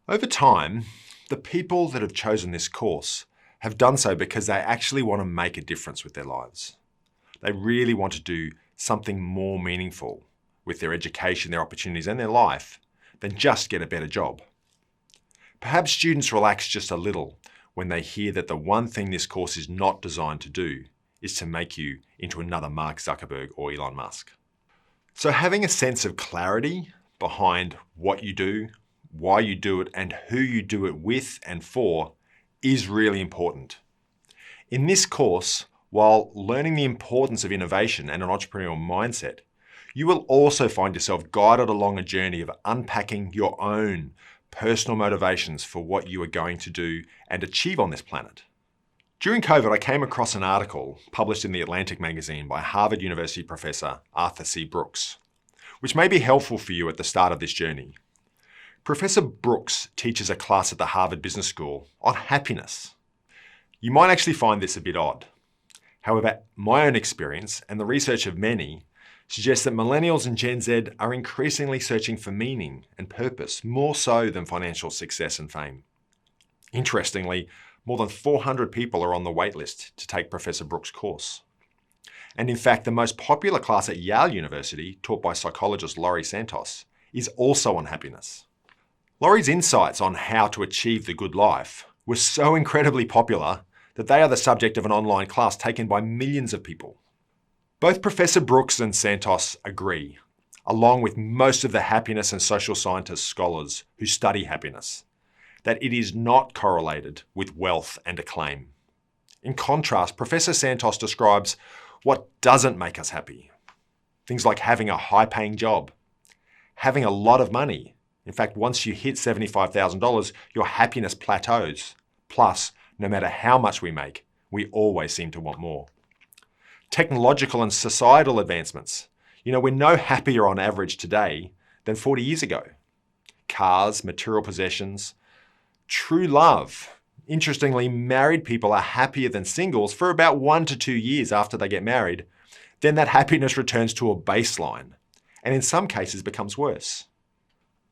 Over time, the people that have chosen this course have done so because they actually want to make a difference with their lives. They really want to do something more meaningful with their education, their opportunities, and their life than just get a better job. Perhaps students relax just a little when they hear that the one thing this course is not designed to do is to make you into another Mark Zuckerberg or Elon Musk. So having a sense of clarity behind what you do, why you do it, and who you do it with and for is really important. In this course, while learning the importance of innovation and an entrepreneurial mindset, you will also find yourself guided along a journey of unpacking your own personal motivations for what you are going to do and achieve on this planet. During COVID, I came across an article published in The Atlantic magazine by Harvard University professor Arthur C. Brooks, which may be helpful for you at the start of this journey. Professor Brooks teaches a class at the Harvard Business School on happiness. You might actually find this a bit odd. However, my own experience and the research of many suggests that millennials and Gen Z are increasingly searching for meaning and purpose, more so than financial success and fame. Interestingly, more than 400 people are on the waitlist to take Professor Brooks' course. And in fact, the most popular class at Yale University, taught by psychologist Laurie Santos, is also on happiness. Laurie's insights on how to achieve the good life were so incredibly popular that they are the subject of an online class taken by millions of people. Both Professor Brooks and Santos agree, along with most of the happiness and social scientist scholars who study happiness, that it is not correlated with wealth and acclaim. In contrast, Professor Santos describes what doesn't make us happy. Things like having a high-paying job, having a lot of money. In fact, once you hit $75,000, your happiness plateaus. Plus, no matter how much we make, we always seem to want more. Technological and societal advancements. We're no happier on average today than 40 years ago. Cars, material possessions, true love. Interestingly, married people are happier than singles for about 1 to 2 years after they get married. Then that happiness returns to a baseline, and in some cases becomes worse.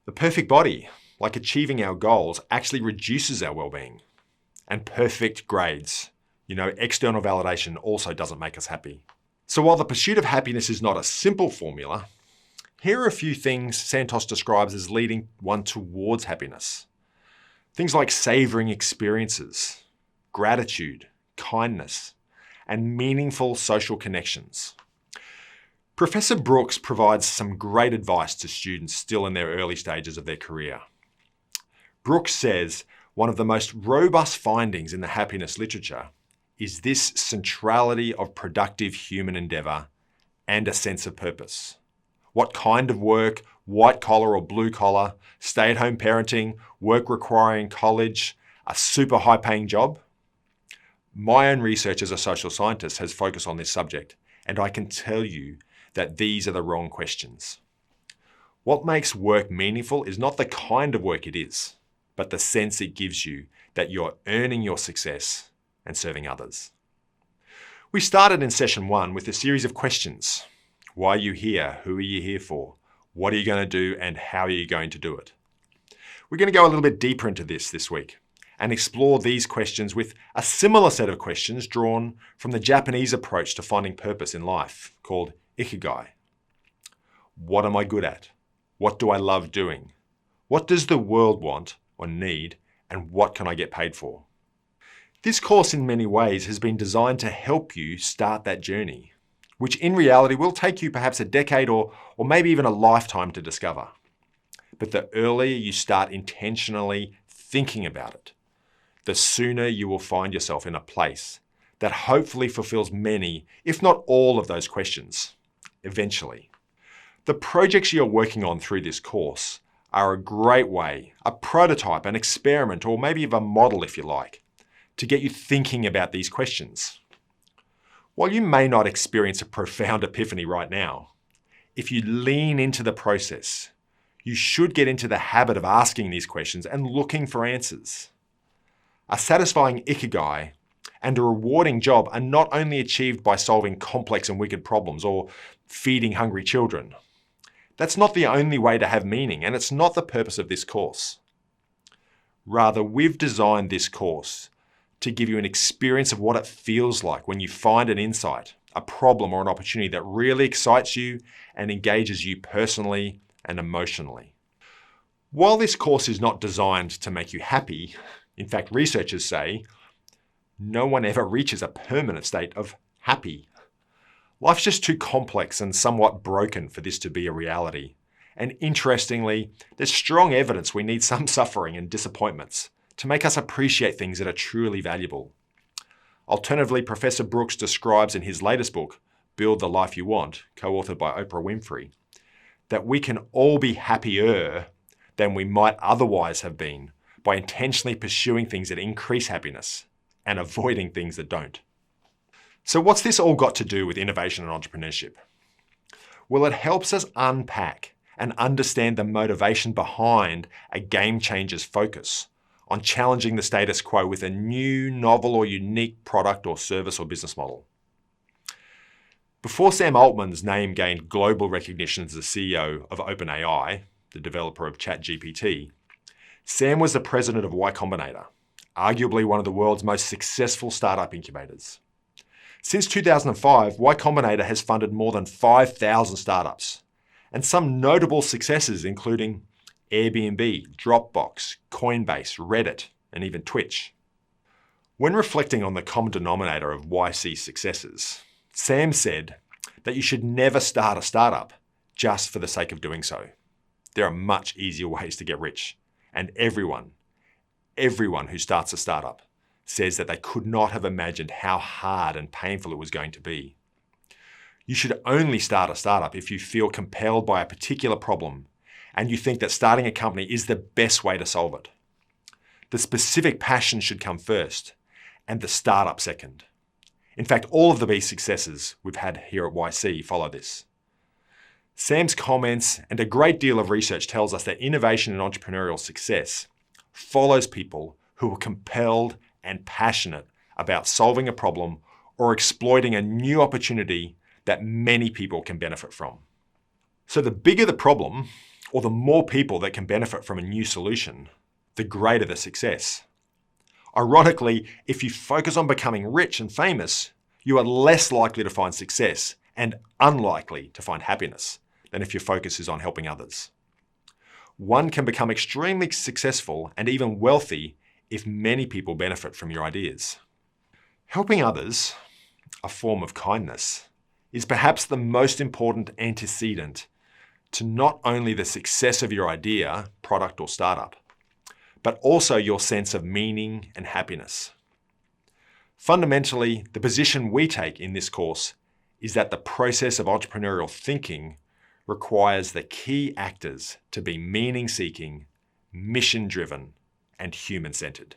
The perfect body, like achieving our goals, actually reduces our well-being. And perfect grades, external validation also doesn't make us happy. So while the pursuit of happiness is not a simple formula, here are a few things Santos describes as leading one towards happiness. Things like savoring experiences, gratitude, kindness, and meaningful social connections. Professor Brooks provides some great advice to students still in their early stages of their career. Brooks says one of the most robust findings in the happiness literature is this centrality of productive human endeavour and a sense of purpose. What kind of work, white collar or blue collar, stay-at-home parenting, work requiring college, a super high-paying job? My own research as a social scientist has focused on this subject, and I can tell you that these are the wrong questions. What makes work meaningful is not the kind of work it is, but the sense it gives you that you're earning your success and serving others. We started in session 1 with a series of questions. Why are you here? Who are you here for? What are you going to do and how are you going to do it? We're going to go a little bit deeper into this week and explore these questions with a similar set of questions drawn from the Japanese approach to finding purpose in life called ikigai. What am I good at? What do I love doing? What does the world want or need, and what can I get paid for? This course in many ways has been designed to help you start that journey, which in reality will take you perhaps a decade or maybe even a lifetime to discover. But the earlier you start intentionally thinking about it, the sooner you will find yourself in a place that hopefully fulfills many, if not all of those questions, eventually. The projects you're working on through this course are a great way, a prototype, an experiment, or maybe even a model if you like, to get you thinking about these questions. While you may not experience a profound epiphany right now, if you lean into the process, you should get into the habit of asking these questions and looking for answers. A satisfying ikigai and a rewarding job are not only achieved by solving complex and wicked problems or feeding hungry children. That's not the only way to have meaning, and it's not the purpose of this course. Rather, we've designed this course to give you an experience of what it feels like when you find an insight, a problem, or an opportunity that really excites you and engages you personally and emotionally. While this course is not designed to make you happy, in fact, researchers say no one ever reaches a permanent state of happy. Life's just too complex and somewhat broken for this to be a reality. And interestingly, there's strong evidence we need some suffering and disappointments to make us appreciate things that are truly valuable. Alternatively, Professor Brooks describes in his latest book, Build the Life You Want, co-authored by Oprah Winfrey, that we can all be happier than we might otherwise have been by intentionally pursuing things that increase happiness and avoiding things that don't. So what's this all got to do with innovation and entrepreneurship? Well, it helps us unpack and understand the motivation behind a game changer's focus on challenging the status quo with a new, novel, or unique product or service or business model. Before Sam Altman's name gained global recognition as the CEO of OpenAI, the developer of ChatGPT, Sam was the president of Y Combinator, arguably one of the world's most successful startup incubators. Since 2005, Y Combinator has funded more than 5,000 startups, and some notable successes including Airbnb, Dropbox, Coinbase, Reddit, and even Twitch. When reflecting on the common denominator of YC's successes, Sam said that you should never start a startup just for the sake of doing so. There are much easier ways to get rich, and everyone who starts a startup says that they could not have imagined how hard and painful it was going to be. You should only start a startup if you feel compelled by a particular problem and you think that starting a company is the best way to solve it. The specific passion should come first and the startup second. In fact, all of the big successes we've had here at YC follow this. Sam's comments and a great deal of research tells us that innovation and entrepreneurial success follows people who are compelled and passionate about solving a problem or exploiting a new opportunity that many people can benefit from. So the bigger the problem, or the more people that can benefit from a new solution, the greater the success. Ironically, if you focus on becoming rich and famous, you are less likely to find success and unlikely to find happiness than if your focus is on helping others. One can become extremely successful and even wealthy if many people benefit from your ideas. Helping others, a form of kindness, is perhaps the most important antecedent to not only the success of your idea, product, or startup, but also your sense of meaning and happiness. Fundamentally, the position we take in this course is that the process of entrepreneurial thinking requires the key actors to be meaning-seeking, mission-driven, and human-centered.